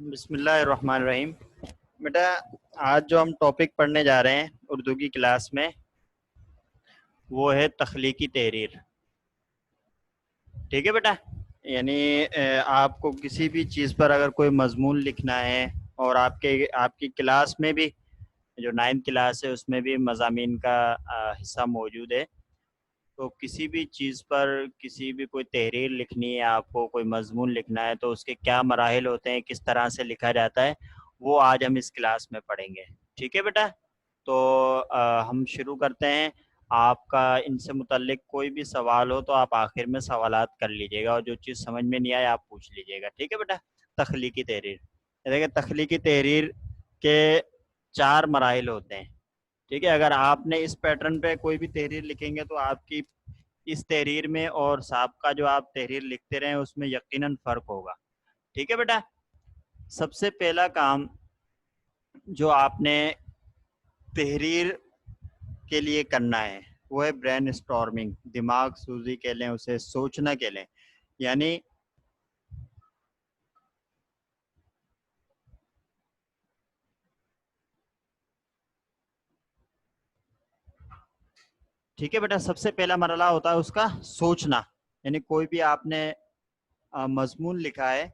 بسم اللہ الرحمن الرحیم۔ بیٹا آج جو ہم ٹاپک پڑھنے جا رہے ہیں اردو کی کلاس میں وہ ہے تخلیقی تحریر۔ ٹھیک ہے بیٹا، یعنی آپ کو کسی بھی چیز پر اگر کوئی مضمون لکھنا ہے اور آپ کی کلاس میں بھی جو 9th کلاس ہے اس میں بھی مضامین کا حصہ موجود ہے، تو کسی بھی چیز پر کسی بھی کوئی تحریر لکھنی ہے، آپ کو کوئی مضمون لکھنا ہے تو اس کے کیا مراحل ہوتے ہیں، کس طرح سے لکھا جاتا ہے، وہ آج ہم اس کلاس میں پڑھیں گے۔ ٹھیک ہے بیٹا، تو ہم شروع کرتے ہیں۔ آپ کا ان سے متعلق کوئی بھی سوال ہو تو آپ آخر میں سوالات کر لیجیے گا، اور جو چیز سمجھ میں نہیں آئے آپ پوچھ لیجیے گا۔ ٹھیک ہے بیٹا، تخلیقی تحریر دیکھیں، تخلیقی تحریر کے 4 مراحل ہوتے ہیں۔ ٹھیک ہے، اگر آپ نے اس پیٹرن پہ کوئی بھی تحریر لکھیں گے تو آپ کی اس تحریر میں اور سابقہ جو آپ تحریر لکھتے رہے اس میں یقیناً فرق ہوگا۔ ٹھیک ہے بیٹا، سب سے پہلا کام جو آپ نے تحریر کے لیے کرنا ہے وہ ہے برین اسٹارمنگ، دماغ سوزی کہہ لیں اسے، سوچنا کہہ لیں، یعنی ٹھیک ہے بیٹا، سب سے پہلا مرحلہ ہوتا ہے اس کا سوچنا، یعنی کوئی بھی آپ نے مضمون لکھا ہے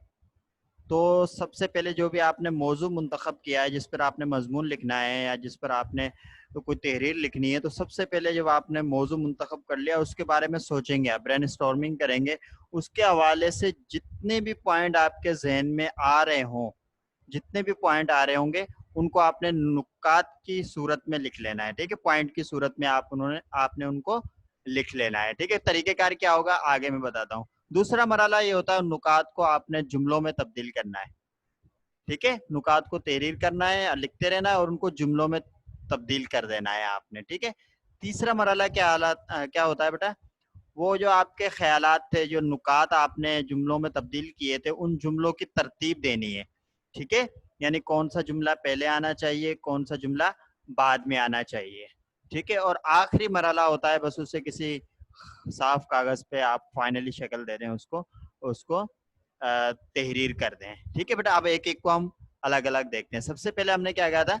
تو سب سے پہلے جو بھی آپ نے موضوع منتخب کیا ہے، جس پر آپ نے مضمون لکھنا ہے یا جس پر آپ نے کوئی تحریر لکھنی ہے، تو سب سے پہلے جب آپ نے موضوع منتخب کر لیا اس کے بارے میں سوچیں گے، آپ برین اسٹارمنگ کریں گے، اس کے حوالے سے جتنے بھی پوائنٹ آپ کے ذہن میں آ رہے ہوں، جتنے بھی پوائنٹ آ رہے ہوں گے ان کو آپ نے نکات کی صورت میں لکھ لینا ہے۔ ٹھیک ہے، پوائنٹ کی صورت میں آپ نے ان کو لکھ لینا ہے۔ ٹھیک ہے، طریقہ کار کیا ہوگا آگے میں بتاتا ہوں۔ دوسرا مرحلہ یہ ہوتا ہے نکات کو آپ نے جملوں میں تبدیل کرنا ہے۔ ٹھیک ہے، نکات کو تحریر کرنا ہے، لکھتے رہنا ہے اور ان کو جملوں میں تبدیل کر دینا ہے آپ نے۔ ٹھیک ہے، تیسرا مرحلہ کیا ہوتا ہے بیٹا، وہ جو آپ کے خیالات تھے، جو نکات آپ نے جملوں میں تبدیل کیے تھے، ان جملوں کی ترتیب دینی ہے۔ ٹھیک ہے، یعنی کون سا جملہ پہلے آنا چاہیے، کون سا جملہ بعد میں آنا چاہیے۔ ٹھیک ہے، اور آخری مرحلہ ہوتا ہے بس اسے کسی صاف کاغذ پہ آپ فائنلی شکل دے دیں، اس کو تحریر کر دیں۔ ٹھیک ہے بیٹا، اب ایک ایک کو ہم الگ الگ دیکھتے ہیں۔ سب سے پہلے ہم نے کیا کہا تھا،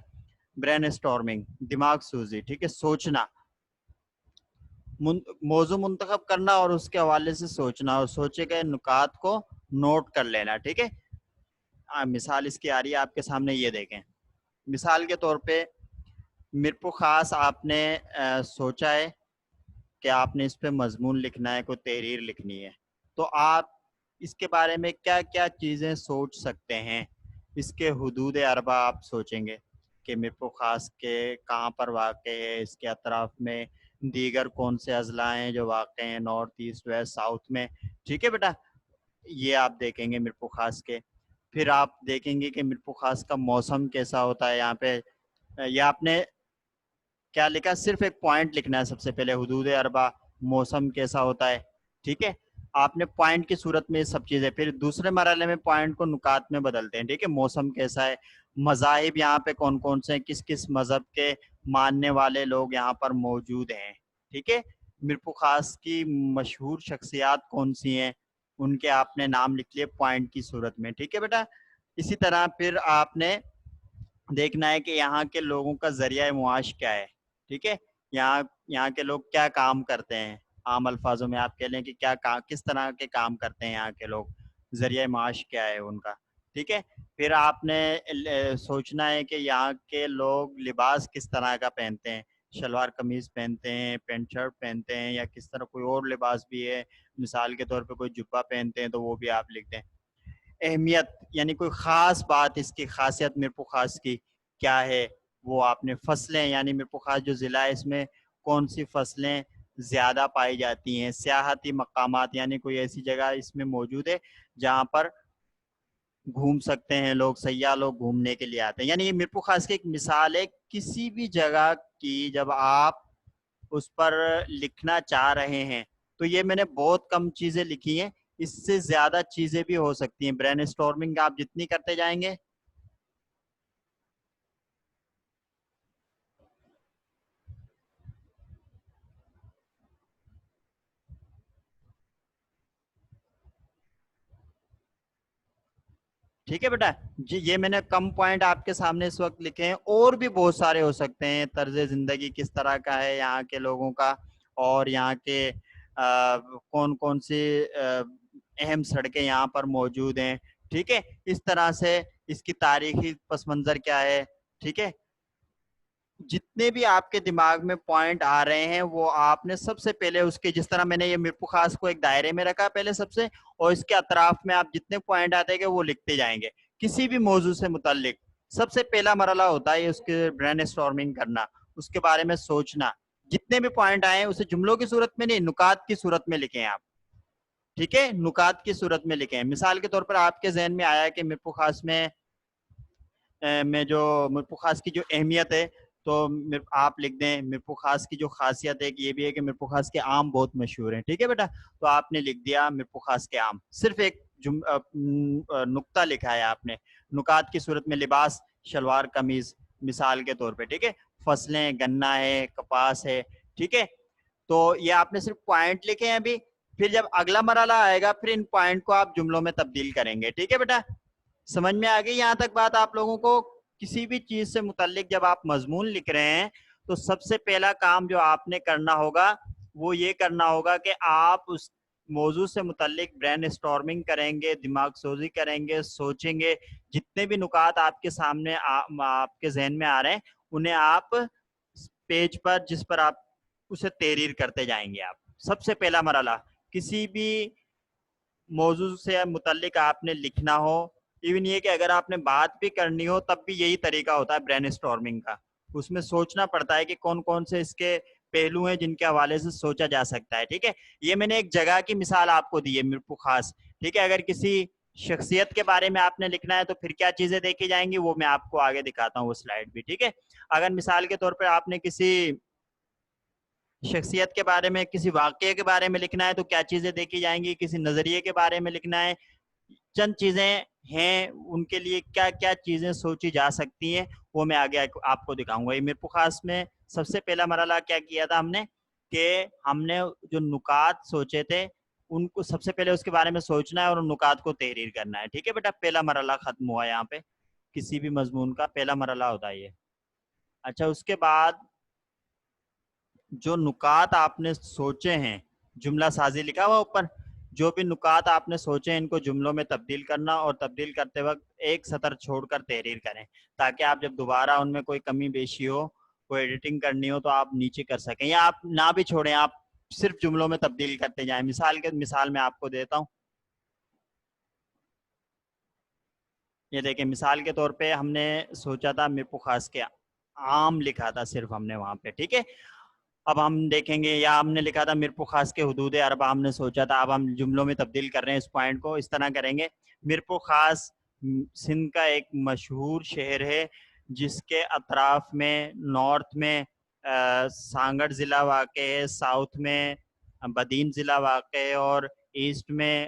برین اسٹارمنگ، دماغ سوزی۔ ٹھیک ہے، سوچنا، موضوع منتخب کرنا اور اس کے حوالے سے سوچنا، اور سوچے گئے نکات کو نوٹ کر لینا۔ ٹھیک ہے، مثال اس کی آ رہی ہے آپ کے سامنے، یہ دیکھیں۔ مثال کے طور پہ میرپو خاص آپ نے سوچا ہے کہ آپ نے اس پہ مضمون لکھنا ہے، کوئی تحریر لکھنی ہے، تو آپ اس کے بارے میں کیا کیا چیزیں سوچ سکتے ہیں۔ اس کے حدود اربع آپ سوچیں گے کہ میرپو خاص کے کہاں پر واقع ہے، اس کے اطراف میں دیگر کون سے اضلاع ہیں جو واقع ہیں، نارتھ ایسٹ ویسٹ ساؤتھ میں۔ ٹھیک ہے بیٹا، یہ آپ دیکھیں گے میرپو خاص کے۔ پھر آپ دیکھیں گے کہ میرپو خاص کا موسم کیسا ہوتا ہے۔ یہاں پہ یہ آپ نے کیا لکھا، صرف ایک پوائنٹ لکھنا ہے سب سے پہلے، حدود اربع، موسم کیسا ہوتا ہے۔ ٹھیک ہے، آپ نے پوائنٹ کی صورت میں یہ سب چیزیں، پھر دوسرے مرحلے میں پوائنٹ کو نکات میں بدلتے ہیں۔ ٹھیک ہے، موسم کیسا ہے، مذاہب یہاں پہ کون کون سے ہیں، کس کس مذہب کے ماننے والے لوگ یہاں پر موجود ہیں۔ ٹھیک ہے، میرپو خاص کی مشہور شخصیات کون سی ہیں، ان کے آپ نے نام لکھ لیے پوائنٹ کی صورت میں۔ ٹھیک ہے بیٹا، اسی طرح پھر آپ نے دیکھنا ہے کہ یہاں کے لوگوں کا ذریعہ معاش کیا ہے۔ ٹھیک ہے، یہاں کے لوگ کیا کام کرتے ہیں، عام الفاظوں میں آپ کہہ لیں کہ کس طرح کے کام کرتے ہیں یہاں کے لوگ، ذریعہ معاش کیا ہے ان کا۔ ٹھیک ہے، پھر آپ نے سوچنا ہے کہ یہاں کے لوگ لباس کس طرح کا پہنتے ہیں، شلوار قمیض پہنتے ہیں، پینٹ شرٹ پہنتے ہیں، یا کس طرح کوئی اور لباس بھی ہے، مثال کے طور پہ کوئی جبہ پہنتے ہیں تو وہ بھی آپ لکھ دیں۔ اہمیت، یعنی کوئی خاص بات، اس کی خاصیت میرپو خاص کی کیا ہے، وہ آپ نے فصلیں، یعنی میرپو خاص جو ضلع ہے اس میں کون سی فصلیں زیادہ پائی جاتی ہیں، سیاحتی مقامات، یعنی کوئی ایسی جگہ اس میں موجود ہے جہاں پر گھوم سکتے ہیں لوگ، سیاح لوگ گھومنے کے لیے آتے ہیں۔ یعنی یہ میرپو خاص کی ایک مثال ہے، کسی بھی جگہ کی جب آپ اس پر لکھنا چاہ رہے ہیں تو یہ میں نے بہت کم چیزیں لکھی ہیں، اس سے زیادہ چیزیں بھی ہو سکتی ہیں۔ برین اسٹارمنگ آپ جتنی کرتے جائیں گے ٹھیک ہے بیٹا جی، یہ میں نے کم پوائنٹ آپ کے سامنے اس وقت لکھے ہیں، اور بھی بہت سارے ہو سکتے ہیں، طرز زندگی کس طرح کا ہے یہاں کے لوگوں کا، اور یہاں کے کون کون سی اہم سڑکیں یہاں پر موجود ہیں، ٹھیک ہے، اس طرح سے اس کی تاریخی پس منظر کیا ہے، ٹھیک ہے، جتنے بھی آپ کے دماغ میں پوائنٹ آ رہے ہیں وہ آپ نے سب سے پہلے اس کے، جس طرح میں نے یہ میرپور خاص کو ایک دائرے میں رکھا پہلے سب سے، اور اس کے اطراف میں آپ جتنے پوائنٹ آتے گے وہ لکھتے جائیں گے کسی بھی موضوع سے متعلق۔ سب سے پہلا مرحلہ ہوتا ہے اس کے برین اسٹارمنگ کرنا، اس کے بارے میں سوچنا، جتنے بھی پوائنٹ آئے اسے جملوں کی صورت میں نہیں، نکات کی صورت میں لکھیں آپ، ٹھیک ہے، نکات کی صورت میں لکھیں۔ مثال کے طور پر آپ کے ذہن میں آیا کہ میرپور خاص میں جو میرپور خاص کی جو اہمیت ہے، تو آپ لکھ دیں میرپور خاص کی جو خاصیت ہے کہ یہ بھی ہے کہ میرپور خاص کے آم بہت مشہور ہیں، ٹھیک ہے بیٹا، تو آپ نے لکھ دیا میرپور خاص کے آم، صرف ایک نقطہ لکھا ہے آپ نے، نکات کی صورت میں لباس شلوار قمیض مثال کے طور پہ، ٹھیک ہے، فصلیں گنا ہے کپاس ہے، ٹھیک ہے، تو یہ آپ نے صرف پوائنٹ لکھے ہیں ابھی، پھر جب اگلا مرحلہ آئے گا پھر ان پوائنٹ کو آپ جملوں میں تبدیل کریں گے، ٹھیک ہے بیٹا، سمجھ میں آ گئی یہاں تک بات آپ لوگوں کو؟ کسی بھی چیز سے متعلق جب آپ مضمون لکھ رہے ہیں تو سب سے پہلا کام جو آپ نے کرنا ہوگا وہ یہ کرنا ہوگا کہ آپ اس موضوع سے متعلق برین اسٹارمنگ کریں گے، دماغ سوزی کریں گے، سوچیں گے، جتنے بھی نکات آپ کے سامنے آپ کے ذہن میں آ رہے ہیں انہیں آپ پیج پر جس پر آپ اسے تحریر کرتے جائیں گے۔ آپ سب سے پہلا مرحلہ کسی بھی موضوع سے متعلق آپ نے لکھنا ہو، ایون یہ کہ اگر آپ نے بات بھی کرنی ہو تب بھی یہی طریقہ ہوتا ہے برین اسٹارمنگ کا، اس میں سوچنا پڑتا ہے کہ کون کون سے اس کے پہلو ہیں جن کے حوالے سے سوچا جا سکتا ہے، ٹھیک ہے، یہ میں نے ایک جگہ کی مثال آپ کو دی ہے میرپور خاص، ٹھیک ہے، اگر کسی شخصیت کے بارے میں آپ نے لکھنا ہے تو پھر کیا چیزیں دیکھی جائیں گی وہ میں آپ کو آگے دکھاتا ہوں وہ سلائیڈ بھی، ٹھیک ہے، اگر مثال کے طور پر آپ نے کسی شخصیت کے بارے میں کسی واقعے کے بارے میں لکھنا ہے تو کیا چیزیں دیکھی جائیں گی، کسی نظریے کے بارے میں لکھنا ہے، چند چیزیں ہیں ان کے لیے کیا کیا چیزیں سوچی جا سکتی ہیں وہ میں آگے آپ کو دکھاؤں گا۔ یہ میرپور خاص میں سب سے پہلا مرحلہ کیا کیا تھا ہم نے کہ ہم نے جو نکات سوچے تھے ان کو سب سے پہلے اس کے بارے میں سوچنا ہے اور ان نکات کو تحریر کرنا ہے، ٹھیک ہے بیٹا، پہلا مرحلہ ختم ہوا یہاں پہ، کسی بھی مضمون کا پہلا مرحلہ ہوتا ہے یہ۔ اچھا، اس کے بعد جو نکات آپ نے سوچے ہیں، جملہ سازی لکھا ہوا اوپر، جو بھی نکات آپ نے سوچے ان کو جملوں میں تبدیل کرنا، اور تبدیل کرتے وقت ایک سطر چھوڑ کر تحریر کریں تاکہ آپ جب دوبارہ ان میں کوئی کمی بیشی ہو، کوئی ایڈیٹنگ کرنی ہو تو آپ نیچے کر سکیں، یا آپ نہ بھی چھوڑیں، آپ صرف جملوں میں تبدیل کرتے جائیں۔ مثال میں آپ کو دیتا ہوں، یہ دیکھیں مثال کے طور پہ ہم نے سوچا تھا میرپور خاص کے عام لکھا تھا صرف ہم نے وہاں پہ، ٹھیک ہے، اب ہم دیکھیں گے، یا ہم نے لکھا تھا میرپور خاص کے حدود اربع ہم نے سوچا تھا، اب ہم جملوں میں تبدیل کر رہے ہیں اس پوائنٹ کو، اس طرح کریں گے، میرپور خاص سندھ کا ایک مشہور شہر ہے جس کے اطراف میں نارتھ میں سانگڑ ضلع واقع ہے، ساؤتھ میں بدین ضلع واقع ہے، اور ایسٹ میں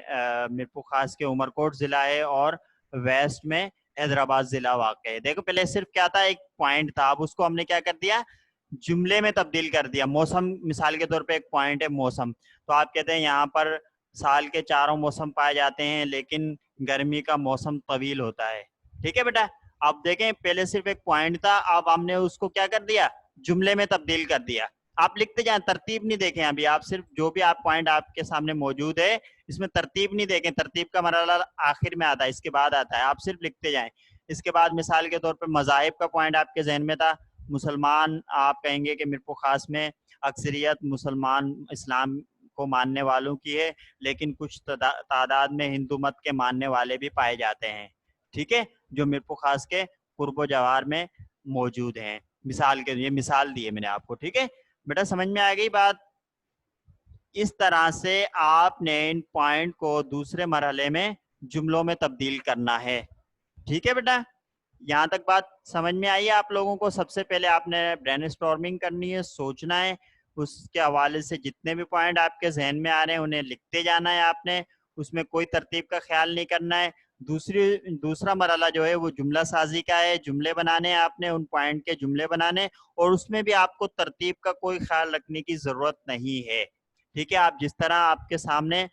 میرپور خاص کے عمرکوٹ ضلع ہے، اور ویسٹ میں حیدرآباد ضلع واقع ہے۔ دیکھو پہلے صرف کیا تھا، ایک پوائنٹ تھا، اب اس کو ہم نے کیا کر دیا، جملے میں تبدیل کر دیا۔ موسم مثال کے طور پہ ایک پوائنٹ ہے موسم، تو آپ کہتے ہیں یہاں پر سال کے چاروں موسم پائے جاتے ہیں لیکن گرمی کا موسم طویل ہوتا ہے، ٹھیک ہے بیٹا، اب دیکھیں پہلے صرف ایک پوائنٹ تھا، اب ہم نے اس کو کیا کر دیا، جملے میں تبدیل کر دیا۔ آپ لکھتے جائیں، ترتیب نہیں دیکھیں ابھی، آپ صرف جو بھی آپ پوائنٹ آپ کے سامنے موجود ہے اس میں ترتیب نہیں دیکھیں، ترتیب کا مرحلہ آخر میں آتا ہے، اس کے بعد آتا ہے، آپ صرف لکھتے جائیں۔ اس کے بعد مثال کے طور پر مذاہب کا پوائنٹ آپ کے ذہن میں تھا، مسلمان آپ کہیں گے کہ میرپور خاص میں اکثریت مسلمان اسلام کو ماننے والوں کی ہے لیکن کچھ تعداد میں ہندو مت کے ماننے والے بھی پائے جاتے ہیں، ٹھیک ہے، جو میرپور خاص کے قرب و جوار میں موجود ہیں، مثال کے لیے مثال دی ہے میں نے آپ کو، ٹھیک ہے بیٹا، سمجھ میں آ گئی بات؟ اس طرح سے آپ نے ان پوائنٹ کو دوسرے مرحلے میں جملوں میں تبدیل کرنا ہے، ٹھیک ہے بیٹا، یہاں تک بات سمجھ میں آئی ہے آپ لوگوں کو؟ سب سے پہلے آپ نے برین اسٹارمنگ کرنی ہے، سوچنا ہے، اس کے حوالے سے جتنے بھی پوائنٹ آپ کے ذہن میں آ رہے ہیں انہیں لکھتے جانا ہے آپ نے، اس میں کوئی ترتیب کا خیال نہیں کرنا ہے۔ دوسرا مرحلہ جو ہے وہ جملہ سازی کا ہے، جملے بنانے ہیں آپ نے، ان پوائنٹ کے جملے بنانے، اور اس میں بھی آپ کو ترتیب کا کوئی خیال رکھنے کی ضرورت نہیں ہے، ٹھیک ہے، آپ جس طرح آپ کے سامنے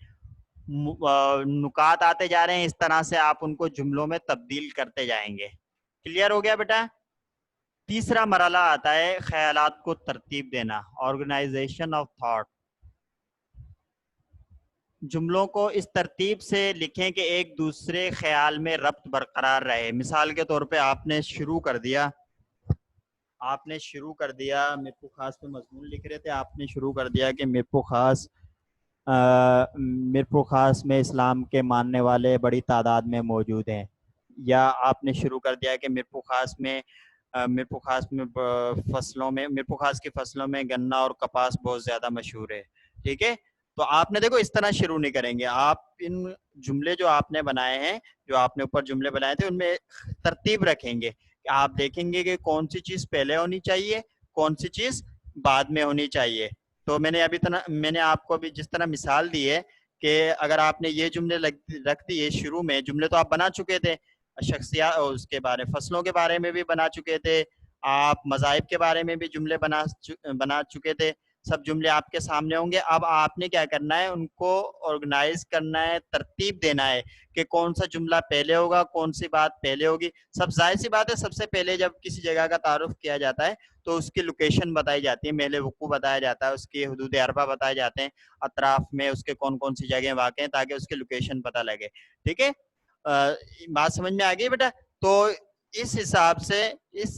نکات آتے جا رہے ہیں، اس طرح سے آپ ان کو جملوں میں تبدیل کرتے جائیں گے. کلیئر ہو گیا بیٹا؟ تیسرا مرحلہ آتا ہے خیالات کو ترتیب دینا، آرگنائزیشن آف تھاٹ. جملوں کو اس ترتیب سے لکھیں کہ ایک دوسرے خیال میں ربط برقرار رہے. مثال کے طور پہ آپ نے شروع کر دیا میرے کو خاص پہ مضمون لکھ رہے تھے، آپ نے شروع کر دیا کہ میرپور خاص میں اسلام کے ماننے والے بڑی تعداد میں موجود ہیں، یا آپ نے شروع کر دیا کہ میرپور خاص کی فصلوں میں گنا اور کپاس بہت زیادہ مشہور ہے. ٹھیک ہے، تو آپ نے دیکھو اس طرح شروع نہیں کریں گے. آپ ان جملے جو آپ نے بنائے ہیں، جو آپ نے اوپر جملے بنائے تھے، ان میں ترتیب رکھیں گے. آپ دیکھیں گے کہ کون سی چیز پہلے ہونی چاہیے، کون سی چیز بعد میں ہونی چاہیے. تو میں نے آپ کو ابھی جس طرح مثال دی ہے کہ اگر آپ نے یہ جملے رکھ دیے شروع میں، جملے تو آپ بنا چکے تھے، شخصیات اس کے بارے فصلوں کے بارے میں بھی بنا چکے تھے، آپ مذاہب کے بارے میں بھی جملے بنا چکے تھے، سب جملے آپ کے سامنے ہوں گے. اب آپ نے کیا کرنا ہے، ان کو آرگنائز کرنا ہے، ترتیب دینا ہے کہ کون سا جملہ پہلے ہوگا، کون سی بات پہلے ہوگی. سب ظاہر سی بات ہے، سب سے پہلے جب کسی جگہ کا تعارف کیا جاتا ہے تو اس کی لوکیشن بتائی جاتی ہے، محل وقوع بتایا جاتا ہے، اس کی حدود اربع بتائے جاتے ہیں، اطراف میں اس کے کون کون سی جگہیں واقع ہیں، تاکہ اس کی لوکیشن پتہ لگے. ٹھیک ہے، بات سمجھ میں آ گئی بیٹا؟ تو اس حساب سے، اس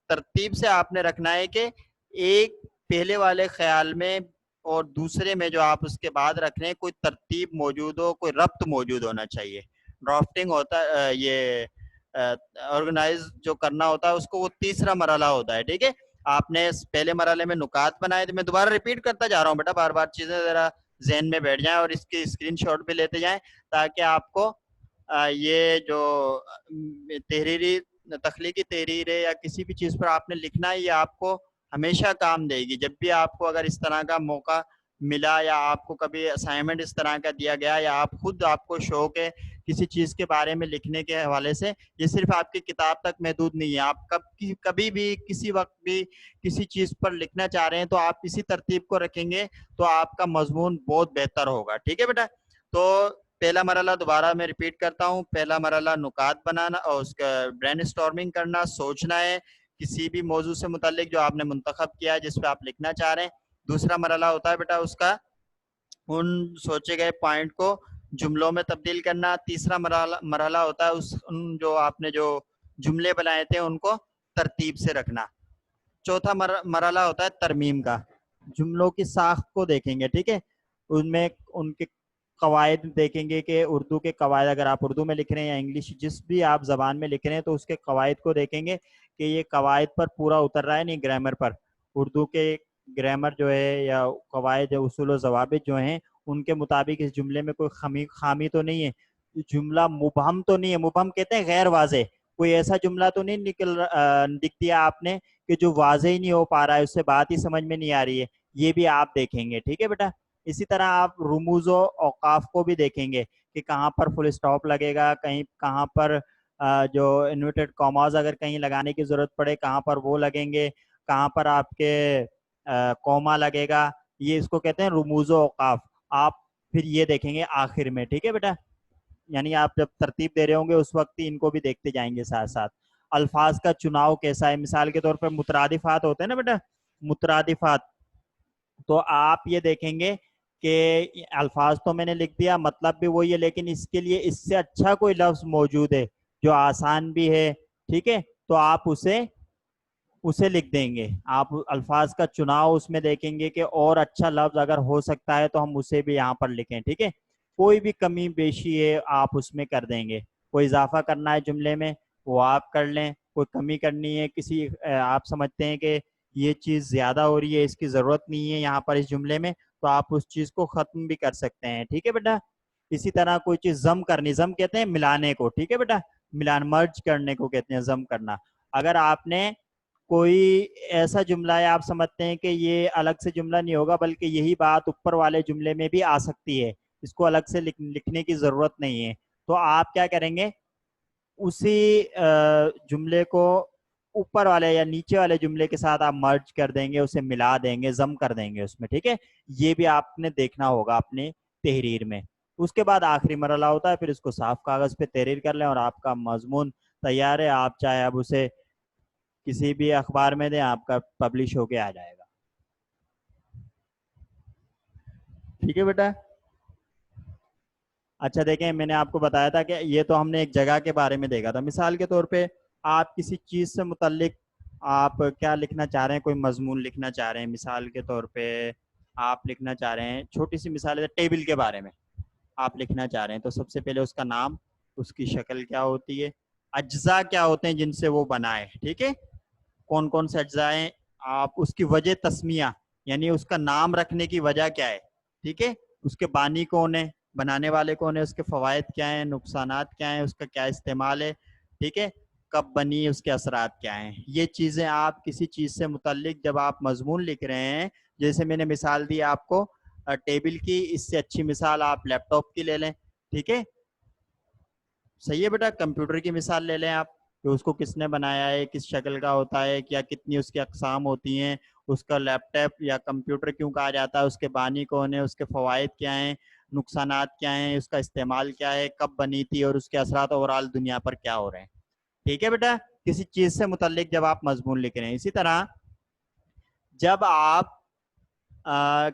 ترتیب سے آپ نے رکھنا ہے کہ ایک پہلے والے خیال میں اور دوسرے میں جو آپ اس کے بعد رکھ رہے ہیں، کوئی ترتیب موجود ہو، کوئی ربط موجود ہونا چاہیے. ڈرافٹنگ ہوتا ہے، یہ آرگنائز جو کرنا ہوتا ہے، اس کو وہ تیسرا مرحلہ ہوتا ہے. ٹھیک ہے، آپ نے پہلے مرحلے میں نکات بنائے تھے. میں دوبارہ ریپیٹ کرتا جا رہا ہوں بیٹا، بار بار چیزیں ذرا ذہن میں بیٹھ جائیں اور اس کی اسکرین شاٹ بھی لیتے جائیں، تاکہ آپ کو یہ جو تخلیقی تحریر ہے یا کسی بھی چیز پر آپ نے لکھنا ہے، یہ آپ کو ہمیشہ کام دے گی. جب بھی آپ کو اگر اس طرح کا موقع ملا، یا آپ کو کبھی اسائنمنٹ اس طرح کا دیا گیا، یا آپ کو شوق ہے کسی چیز کے بارے میں لکھنے کے حوالے سے، یہ صرف آپ کی کتاب تک محدود نہیں ہے. آپ کبھی بھی کسی وقت بھی کسی چیز پر لکھنا چاہ رہے ہیں، تو آپ اسی ترتیب کو رکھیں گے تو آپ کا مضمون بہت بہتر ہوگا. ٹھیک ہے بیٹا؟ تو پہلا مرحلہ دوبارہ میں ریپیٹ کرتا ہوں. پہلا مرحلہ نکات بنانا اور اس کا برین اسٹارمنگ کرنا، سوچنا ہے کسی بھی موضوع سے متعلق جو آپ نے منتخب کیا ہے، جس پہ آپ لکھنا چاہ رہے ہیں. دوسرا مرحلہ ہوتا ہے بیٹا اس کا ان سوچے گئے پوائنٹ کو جملوں میں تبدیل کرنا. تیسرا مرحلہ ہوتا ہے جو آپ نے جو جملے بنائے تھے ان کو ترتیب سے رکھنا. چوتھا مرحلہ ہوتا ہے ترمیم کا. جملوں کی ساخت کو دیکھیں گے. ٹھیک ہے، ان میں ان کے قواعد دیکھیں گے کہ اردو کے قواعد، اگر آپ اردو میں لکھ رہے ہیں یا انگلش جس بھی آپ زبان میں لکھ رہے ہیں، تو اس کے قواعد کو دیکھیں گے کہ یہ قواعد پر پورا اتر رہا ہے نہیں، گرامر پر. اردو کے گرامر جو ہے یا قواعد اصول و ضوابط جو ہیں، ان کے مطابق اس جملے میں کوئی خامی تو نہیں ہے. جملہ مبہم تو نہیں ہے. مبہم کہتے ہیں غیر واضح. کوئی ایسا جملہ تو نہیں لکھ دیا آپ نے کہ جو واضح ہی نہیں ہو پا رہا ہے، اس سے بات ہی سمجھ میں نہیں آ رہی ہے. یہ بھی آپ دیکھیں گے. ٹھیک ہے بیٹا؟ اسی طرح آپ رموز و اوقاف کو بھی دیکھیں گے کہ کہاں پر فل اسٹاپ لگے گا، کہاں پر جو انورٹڈ کاماز اگر کہیں لگانے کی ضرورت پڑے کہاں پر وہ لگیں گے، کہاں پر آپ کے کوما لگے گا. یہ اس کو کہتے ہیں رموز و اوقاف. آپ پھر یہ دیکھیں گے آخر میں. ٹھیک ہے بیٹا؟ یعنی آپ جب ترتیب دے رہے ہوں گے اس وقت ان کو بھی دیکھتے جائیں گے ساتھ ساتھ. الفاظ کا چناؤ کیسا ہے. مثال کے طور پر مترادفات ہوتے ہیں نا بیٹا، مترادفات. تو آپ یہ دیکھیں گے کہ الفاظ تو میں نے لکھ دیا، مطلب بھی وہی ہے، لیکن اس کے لیے اس سے اچھا کوئی لفظ موجود ہے جو آسان بھی ہے. ٹھیک ہے، تو آپ اسے لکھ دیں گے. آپ الفاظ کا چناؤ اس میں دیکھیں گے کہ اور اچھا لفظ اگر ہو سکتا ہے تو ہم اسے بھی یہاں پر لکھیں. ٹھیک ہے، کوئی بھی کمی بیشی ہے آپ اس میں کر دیں گے. کوئی اضافہ کرنا ہے جملے میں وہ آپ کر لیں، کوئی کمی کرنی ہے، کسی آپ سمجھتے ہیں کہ یہ چیز زیادہ ہو رہی ہے، اس کی ضرورت نہیں ہے یہاں پر اس جملے میں، تو آپ اس چیز کو ختم بھی کر سکتے ہیں. ٹھیک ہے بیٹا؟ اسی طرح کوئی چیز ضم کرنی، ضم کہتے ہیں ملانے کو. ٹھیک ہے بیٹا؟ مرج کرنے کو کہتے ہیں ضم کرنا. اگر آپ نے کوئی ایسا جملہ ہے آپ سمجھتے ہیں کہ یہ الگ سے جملہ نہیں ہوگا بلکہ یہی بات اوپر والے جملے میں بھی آ سکتی ہے، اس کو الگ سے لکھنے کی ضرورت نہیں ہے، تو آپ کیا کریں گے، اسی جملے کو اوپر والے یا نیچے والے جملے کے ساتھ آپ مرج کر دیں گے، اسے ملا دیں گے، ضم کر دیں گے اس میں. ٹھیک ہے، یہ بھی آپ نے دیکھنا ہوگا اپنے تحریر میں. اس کے بعد آخری مرحلہ ہوتا ہے پھر اس کو صاف کاغذ پہ تحریر کر لیں اور آپ کا مضمون تیار ہے. آپ چاہے اب اسے کسی بھی اخبار میں دیں, آپ کا پبلش ہو کے آ جائے گا. ٹھیک ہے بیٹا. اچھا دیکھیں, میں نے آپ کو بتایا تھا کہ یہ تو ہم نے ایک جگہ کے بارے میں دیکھا تھا. مثال کے طور پہ آپ کسی چیز سے متعلق آپ کیا لکھنا چاہ رہے ہیں, کوئی مضمون لکھنا چاہ رہے ہیں. مثال کے طور پہ آپ لکھنا چاہ رہے ہیں, چھوٹی سی مثال ہے, ٹیبل کے بارے میں آپ لکھنا چاہ رہے ہیں. تو سب سے پہلے اس کا نام, اس کی شکل کیا ہوتی ہے, اجزاء کیا ہوتے ہیں جن سے وہ بنا ہے, ٹھیک ہے, کون کون سے اجزاء ہیں, آپ اس کی وجہ تسمیہ یعنی اس کا نام رکھنے کی وجہ کیا ہے, ٹھیک ہے, اس کے بانی کون ہے, بنانے والے کون ہیں, اس کے فوائد کیا ہیں, نقصانات کیا ہیں, اس کا کیا استعمال ہے, ٹھیک ہے, کب بنی, اس کے اثرات کیا ہیں. یہ چیزیں آپ کسی چیز سے متعلق جب آپ مضمون لکھ رہے ہیں, جیسے میں نے مثال دی آپ کو ٹیبل کی, اس سے اچھی مثال آپ لیپ ٹاپ کی لے لیں. ٹھیک ہے, صحیح ہے بیٹا. کمپیوٹر کی مثال لے لیں آپ, کہ اس کو کس نے بنایا ہے, کس شکل کا ہوتا ہے, کیا کتنی اس کی اقسام ہوتی ہیں, اس کا لیپ ٹاپ یا کمپیوٹر کیوں کہا جاتا ہے, اس کے بانی کون ہے, اس کے فوائد کیا ہیں, نقصانات کیا ہیں, اس کا استعمال کیا ہے, کب بنی تھی, اور اس کے اثرات اوورال دنیا پر کیا ہو رہے ہیں. ٹھیک ہے بیٹا, کسی چیز سے متعلق جب آپ مضمون لکھ رہے ہیں. اسی طرح جب آپ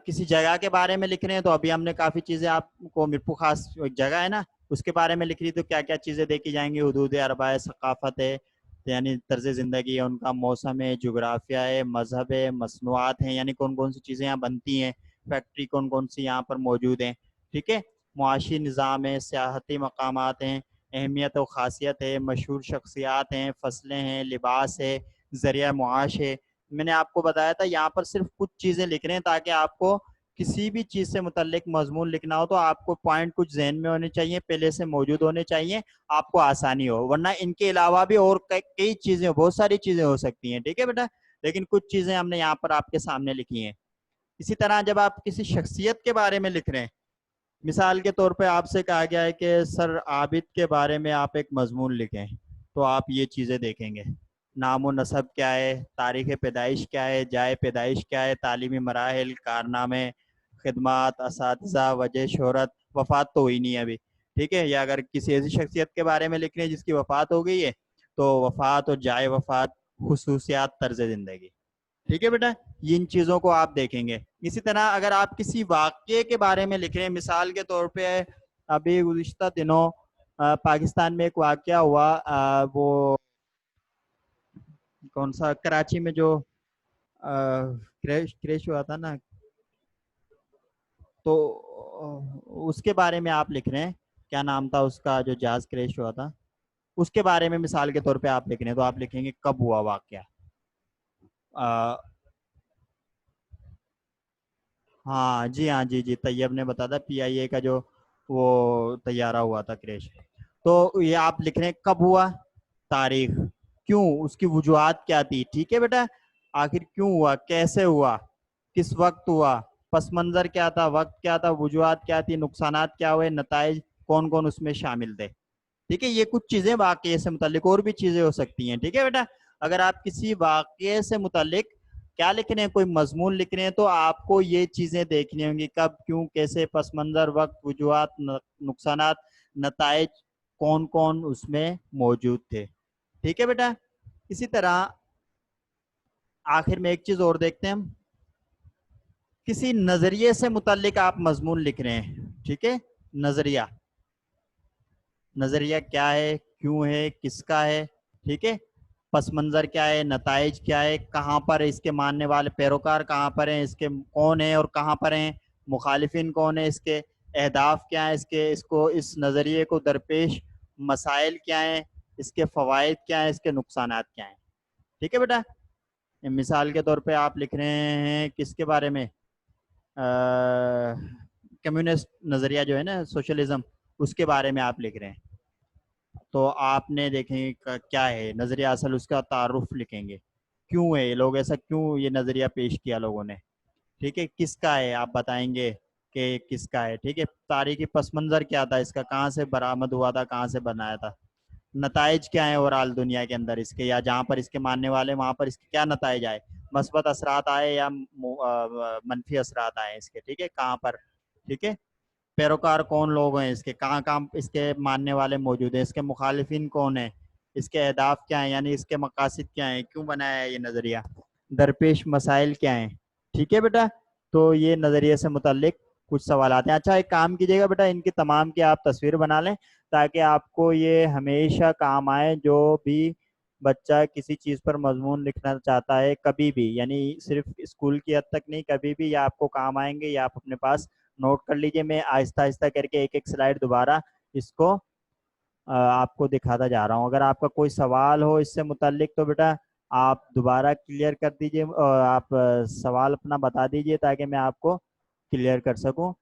کسی جگہ کے بارے میں لکھ رہے ہیں, تو ابھی ہم نے کافی چیزیں آپ کو, مرپو خاص جگہ ہے نا, اس کے بارے میں لکھ رہی, تو کیا کیا چیزیں دیکھی جائیں گی, حدود اربع ہے, ثقافت ہے یعنی طرز زندگی ہے ان کا, موسم ہے, جغرافیہ ہے, مذہب ہے, مصنوعات ہیں یعنی کون کون سی چیزیں یہاں بنتی ہیں, فیکٹری کون کون سی یہاں پر موجود ہیں, ٹھیک ہے, معاشی نظام ہے, سیاحتی مقامات ہیں, اہمیت و خاصیت ہے, مشہور شخصیات ہیں, فصلیں ہیں, لباس ہے, ذریعہ معاش ہے. میں نے آپ کو بتایا تھا یہاں پر صرف کچھ چیزیں لکھ رہے ہیں تاکہ آپ کو کسی بھی چیز سے متعلق مضمون لکھنا ہو تو آپ کو پوائنٹ کچھ ذہن میں ہونے چاہیے, پہلے سے موجود ہونے چاہیے, آپ کو آسانی ہو. ورنہ ان کے علاوہ بھی اور کئی چیزیں, بہت ساری چیزیں ہو سکتی ہیں, ٹھیک ہے بیٹا, لیکن کچھ چیزیں ہم نے یہاں پر آپ کے سامنے لکھی ہیں. اسی طرح جب آپ کسی شخصیت کے بارے میں لکھ رہے ہیں, مثال کے طور پہ آپ سے کہا گیا ہے کہ سر عابد کے بارے میں آپ ایک مضمون لکھیں, تو آپ یہ چیزیں دیکھیں گے, نام و نسب کیا ہے, تاریخ پیدائش کیا ہے, جائے پیدائش کیا ہے, تعلیمی مراحل, کارنامے, خدمات, اساتذہ, وجہ شہرت, وفات تو ہوئی نہیں ہے ابھی, ٹھیک ہے, یا اگر کسی ایسی شخصیت کے بارے میں لکھ رہے ہیں جس کی وفات ہو گئی ہے تو وفات اور جائے وفات, خصوصیات, طرز زندگی. ٹھیک ہے بیٹا, ان چیزوں کو آپ دیکھیں گے. اسی طرح اگر آپ کسی واقعے کے بارے میں لکھ رہے ہیں, مثال کے طور پہ ابھی گزشتہ دنوں پاکستان میں ایک واقعہ ہوا, وہ کون سا, کراچی میں جو کریش ہوا تھا نا, تو اس کے بارے میں آپ لکھ رہے ہیں, کیا نام تھا اس کا جو جہاز کریش ہوا تھا, اس کے بارے میں مثال کے طور پہ آپ لکھ رہے ہیں, تو آپ لکھیں گے کب ہوا واقعہ. ہاں جی, ہاں جی جی, طیب نے بتا تھا, PIA کا جو وہ طیارہ ہوا تھا کریش. تو یہ آپ لکھ رہے ہیں کب ہوا, تاریخ, کیوں, اس کی وجوہات کیا تھی, ٹھیک ہے بیٹا, آخر کیوں ہوا, کیسے ہوا, کس وقت ہوا, پس منظر کیا تھا, وقت کیا تھا, وجوہات کیا تھی, نقصانات کیا ہوئے, نتائج کون کون اس میں شامل تھے. ٹھیک ہے, یہ کچھ چیزیں واقعے سے متعلق, اور بھی چیزیں ہو سکتی ہیں. ٹھیک ہے بیٹا, اگر آپ کسی واقعے سے متعلق کیا لکھ رہے ہیں, کوئی مضمون لکھ رہے ہیں, تو آپ کو یہ چیزیں دیکھنی ہوں گی, کب, کیوں, کیسے, پس منظر, وقت, وجوہات, نقصانات, نتائج کون کون اس میں موجود تھے. ٹھیک ہے بیٹا. اسی طرح آخر میں ایک چیز اور دیکھتے ہیں ہم, کسی نظریے سے متعلق آپ مضمون لکھ رہے ہیں, ٹھیک ہے, نظریہ, نظریہ کیا ہے, کیوں ہے, کس کا ہے, ٹھیک ہے, پس منظر کیا ہے, نتائج کیا ہے, کہاں پر اس کے ماننے والے پیروکار کہاں پر ہیں, اس کے کون ہیں اور کہاں پر ہیں, مخالفین کون ہیں, اس کے اہداف کیا ہیں, اس نظریے کو درپیش مسائل کیا ہیں, اس کے فوائد کیا ہیں, اس کے نقصانات کیا ہیں. ٹھیک ہے بیٹا. مثال کے طور پہ آپ لکھ رہے ہیں کس کے بارے میں, کمیونسٹ نظریہ جو ہے نا, سوشلزم, اس کے بارے میں آپ لکھ رہے ہیں, تو آپ نے دیکھیں کیا ہے نظریہ اصل, اس کا تعارف لکھیں گے, کیوں ہے یہ لوگ ایسا, کیوں یہ نظریہ پیش کیا لوگوں نے, ٹھیک ہے, کس کا ہے آپ بتائیں گے کہ کس کا ہے, ٹھیک ہے, تاریخی پس منظر کیا تھا اس کا, کہاں سے برآمد ہوا تھا, کہاں سے بنایا تھا, نتائج کیا ہیں اوورال دنیا کے اندر اس کے, یا جہاں پر اس کے ماننے والے وہاں پر اس کے کیا نتائج آئے, مثبت اثرات آئے یا منفی اثرات آئے اس کے, ٹھیک ہے, کہاں پر, ٹھیک ہے. پیروکار کون لوگ ہیں اس کے، کہاں کہاں اس کے ماننے والے موجود ہیں، اس کے مخالفین کون ہیں، اس کے اہداف کیا ہیں، یعنی اس کے مقاصد کیا ہیں، کیوں بنایا ہے یہ نظریہ، درپیش مسائل کیا ہیں. ٹھیک ہے بیٹا، تو یہ نظریے سے متعلق کچھ سوالات ہیں. اچھا ایک کام کیجیے گا بیٹا، ان کی تمام کی آپ تصویر بنا لیں تاکہ آپ کو یہ ہمیشہ کام آئے. جو بھی بچہ کسی چیز پر مضمون لکھنا چاہتا ہے کبھی بھی، یعنی صرف اسکول کی حد تک نہیں، کبھی بھی یا آپ کو کام آئیں گے یا آپ اپنے پاس نوٹ کر لیجئے. میں آہستہ آہستہ کر کے ایک ایک سلائیڈ دوبارہ اس کو آپ کو دکھاتا جا رہا ہوں. اگر آپ کا کوئی سوال ہو اس سے متعلق تو بیٹا آپ دوبارہ کلیئر کر دیجئے، آپ سوال اپنا بتا دیجئے تاکہ میں آپ کو کلیئر کر سکوں.